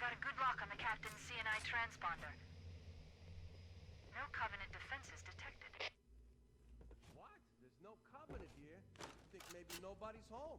got a good lock on the captain's CNI transponder. No Covenant defenses detected. What? There's no Covenant here. I think maybe nobody's home.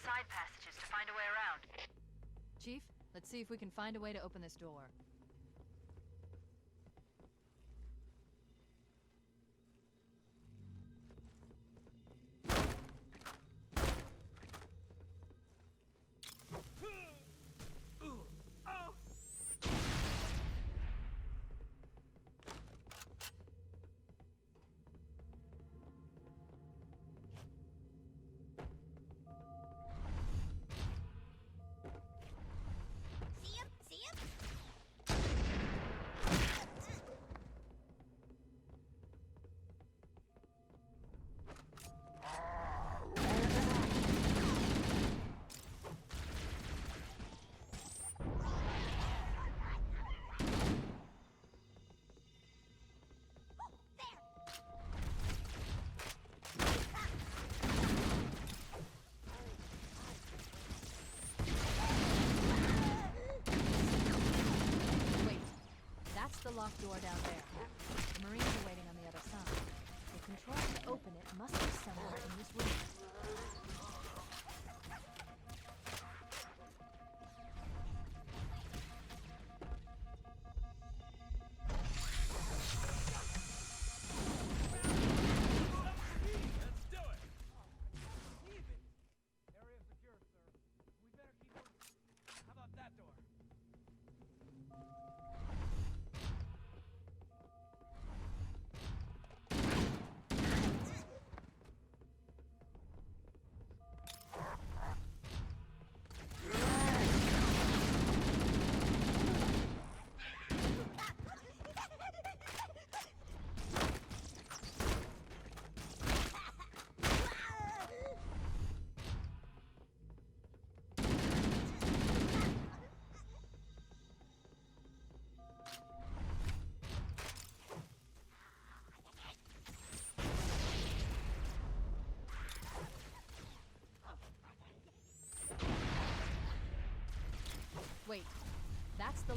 Side passages to find a way around. Chief, let's see if we can find a way to open this door. The locked door down there. The Marines are waiting on the other side. The controls to open it must be somewhere in this room.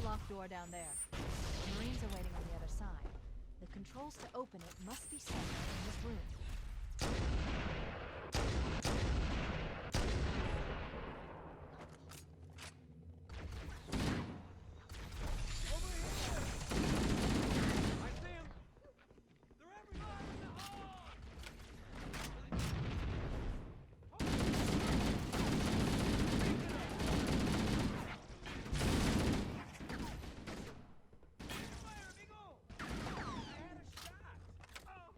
the locked door down there. The Marines are waiting on the other side. The controls to open it must be somewhere in this room. Over here! I see him! They're everywhere in the hall! Fire, amigo! I had a shot! Oh.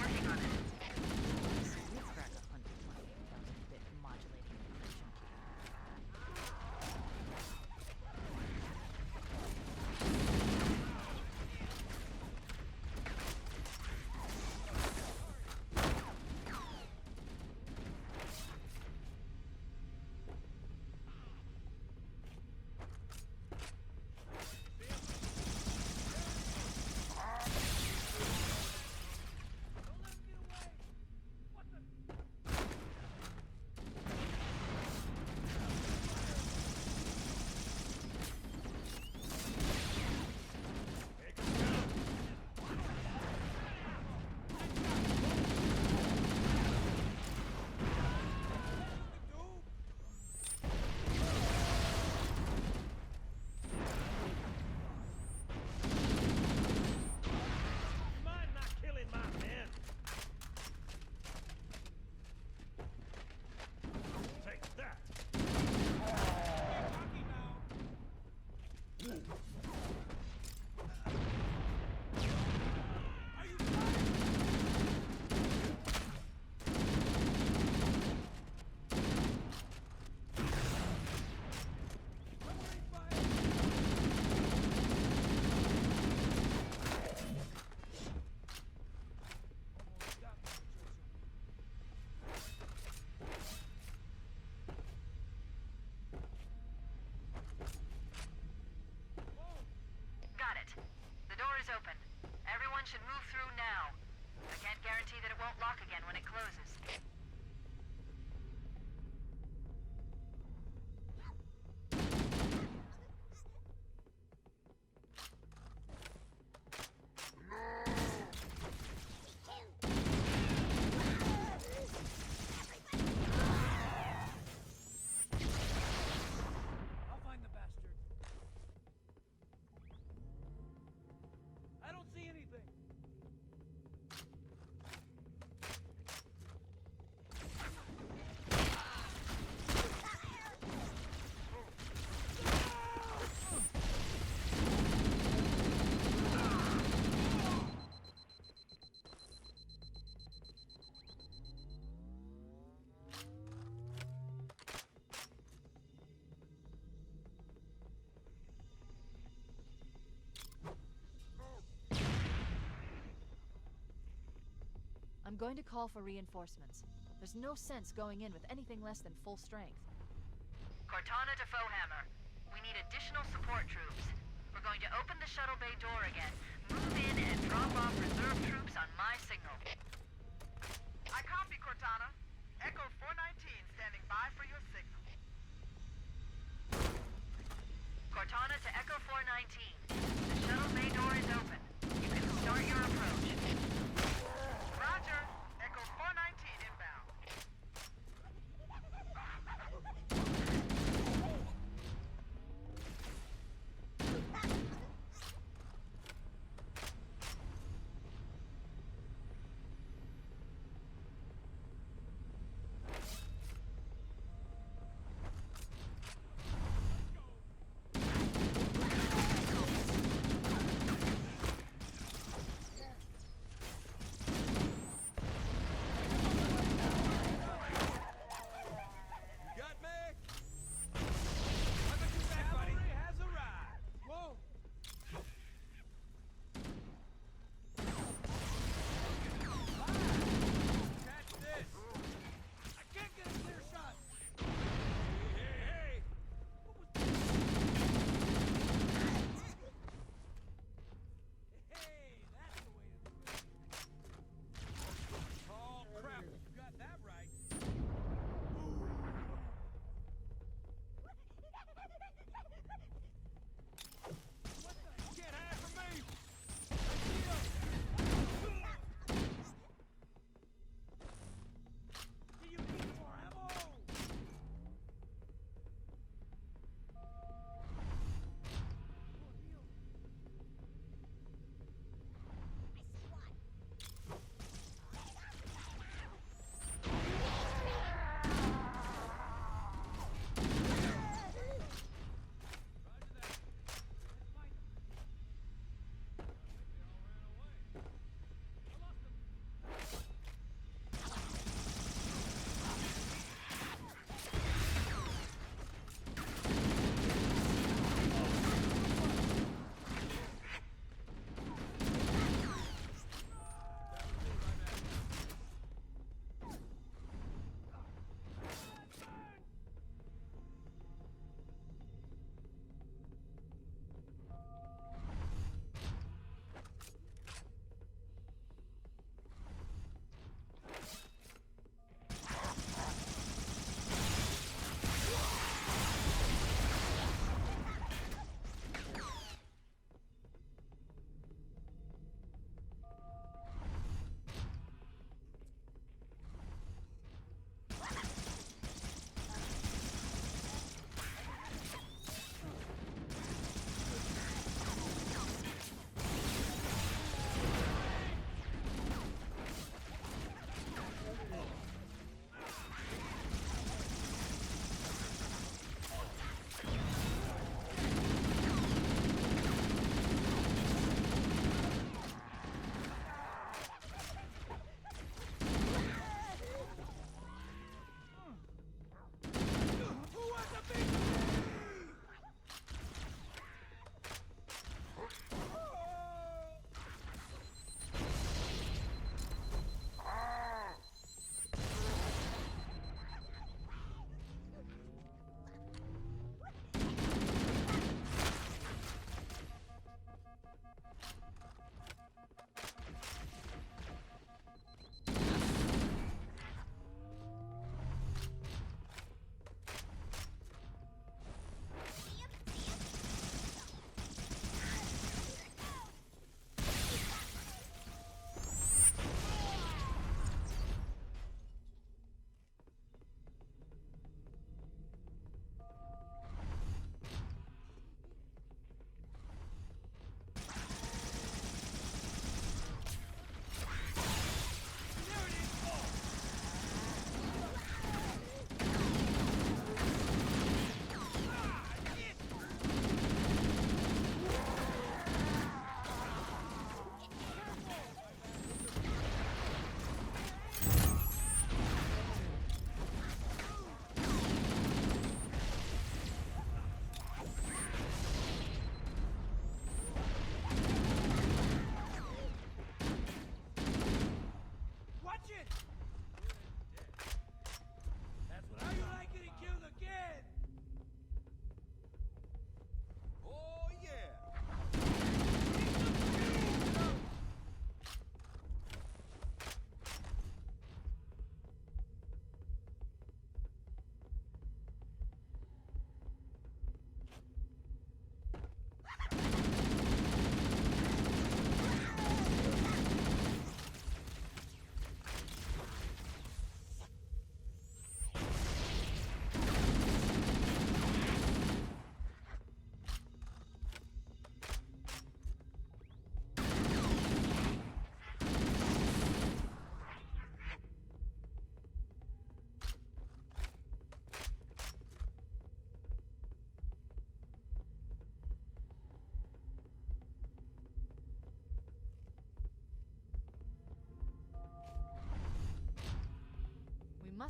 working on it. We'd crack 120,000-bit modulating encryption. Don't let him get away! What the? Take him down! Dude! You mind not killing my men? Take that! Rocky now! Are you covering fire? Almost got me, Joseph. Whoa! Got it. The door is open. Everyone should move through now. I can't guarantee that it won't lock again when it closes. I'll find the bastard. I don't see anything. I'm going to call for reinforcements. There's no sense going in with anything less than full strength. Cortana to Foehammer. We need additional support troops. We're going to open the shuttle bay door again, move in and drop off reserve troops on my signal. I copy, Cortana. Echo 419 standing by for your signal. Cortana to Echo 419. The shuttle bay door is open. You can start your approach. Roger. Echo 419 inbound.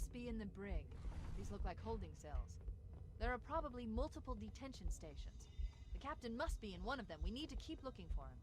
must be in the brig. These look like holding cells. There are probably multiple detention stations. The captain must be in one of them. We need to keep looking for him.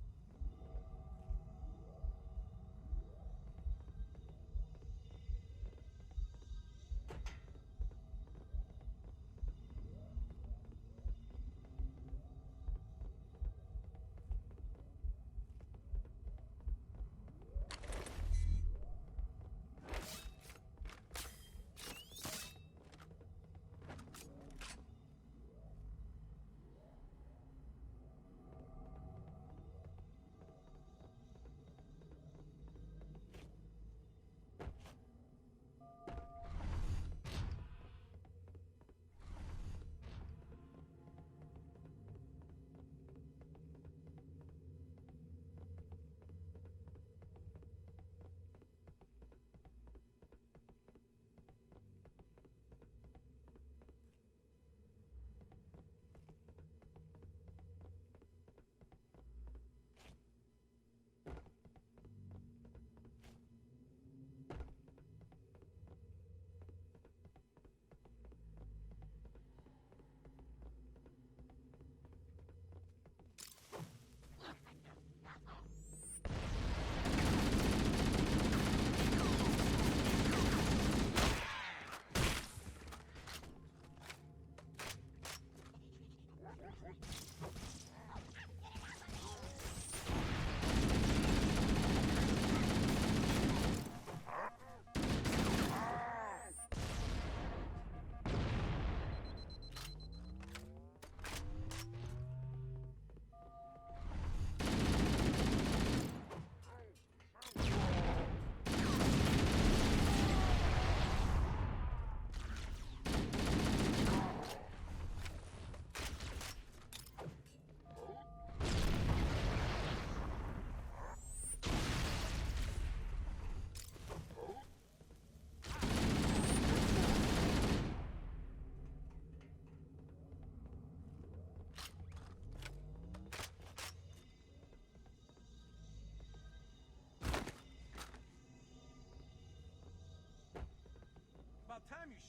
About time you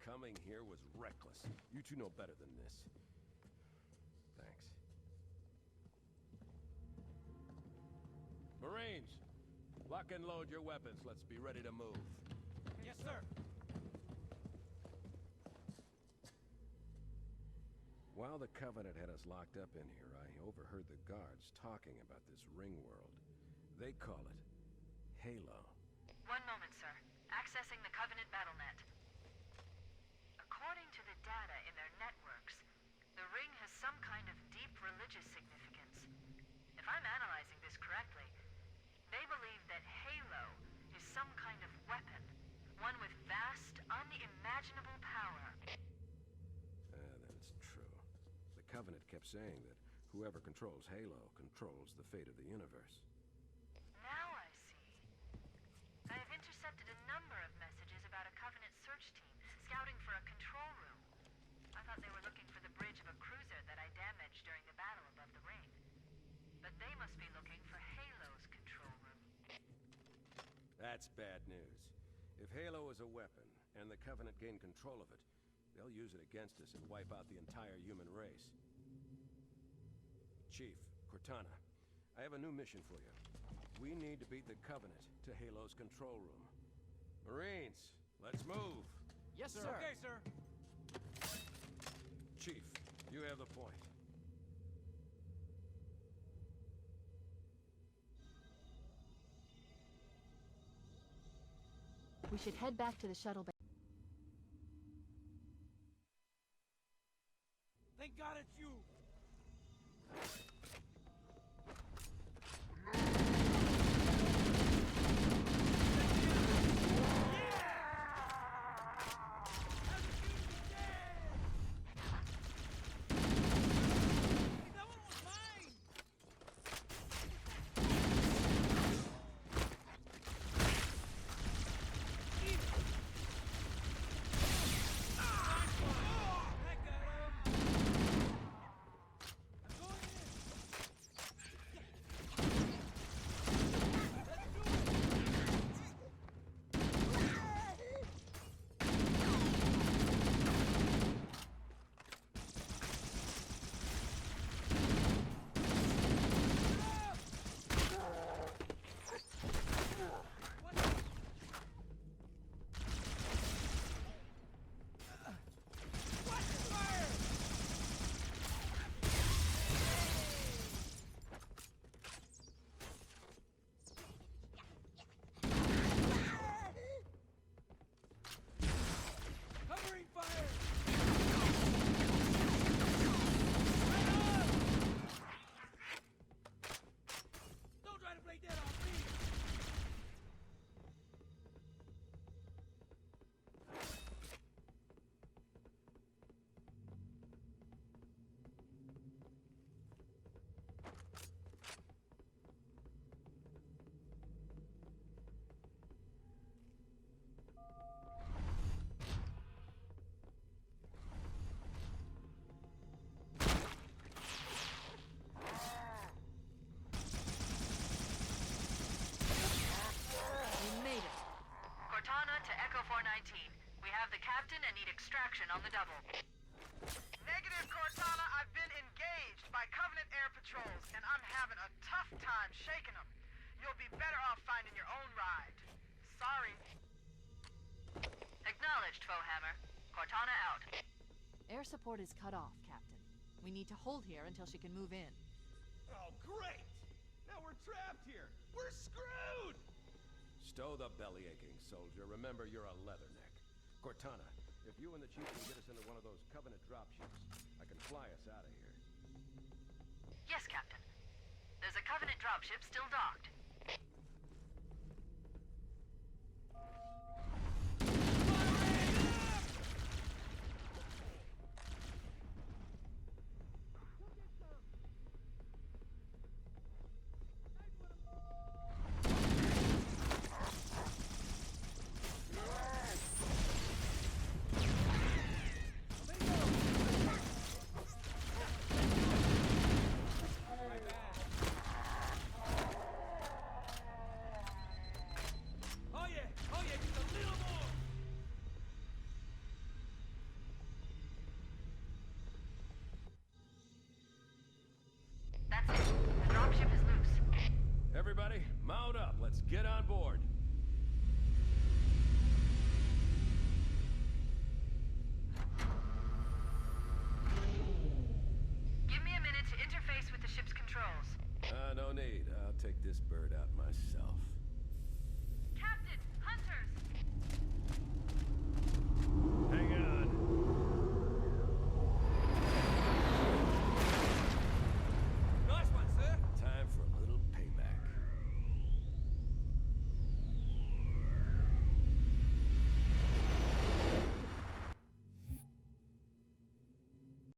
Coming here was reckless. You two know better than this. Thanks. Marines, lock and load your weapons. Let's be ready to move. Yes, sir. While the Covenant had us locked up in here, I overheard the guards talking about this ring world. They call it Halo. One moment, sir. Accessing the Covenant BattleNet. According to the data in their networks, the ring has some kind of deep religious significance. If I'm analyzing this correctly, they believe that Halo is some kind of weapon, one with vast, unimaginable power. Then it's true. The Covenant kept saying that whoever controls Halo controls the fate of the universe. Now I see. I have intercepted a number of messages about a Covenant search team scouting for a control room. I thought they were looking for the bridge of a cruiser that I damaged during the battle above the ring. But they must be looking for Halo's control room. That's bad news. If Halo is a weapon, and the Covenant gain control of it, they'll use it against us and wipe out the entire human race. Chief, Cortana, I have a new mission for you. We need to beat the Covenant to Halo's control room. Marines, let's move! Yes, sir. Okay, sir. Chief, you have the point. We should head back to the shuttle bay. Thank God it's you. Covenant air patrols, and I'm having a tough time shaking them. You'll be better off finding your own ride. Sorry. Acknowledged, Foehammer. Cortana out. Air support is cut off, Captain. We need to hold here until she can move in. Oh, great! Now we're trapped here! We're screwed! Stow the belly aching, soldier. Remember, you're a leatherneck. Cortana, if you and the Chief can get us into one of those Covenant dropships, I can fly us out of here. Yes, Captain. There's a Covenant dropship still docked. Oh yeah, just a little more! That's it. The dropship is loose. Everybody, mount up. Let's get on board.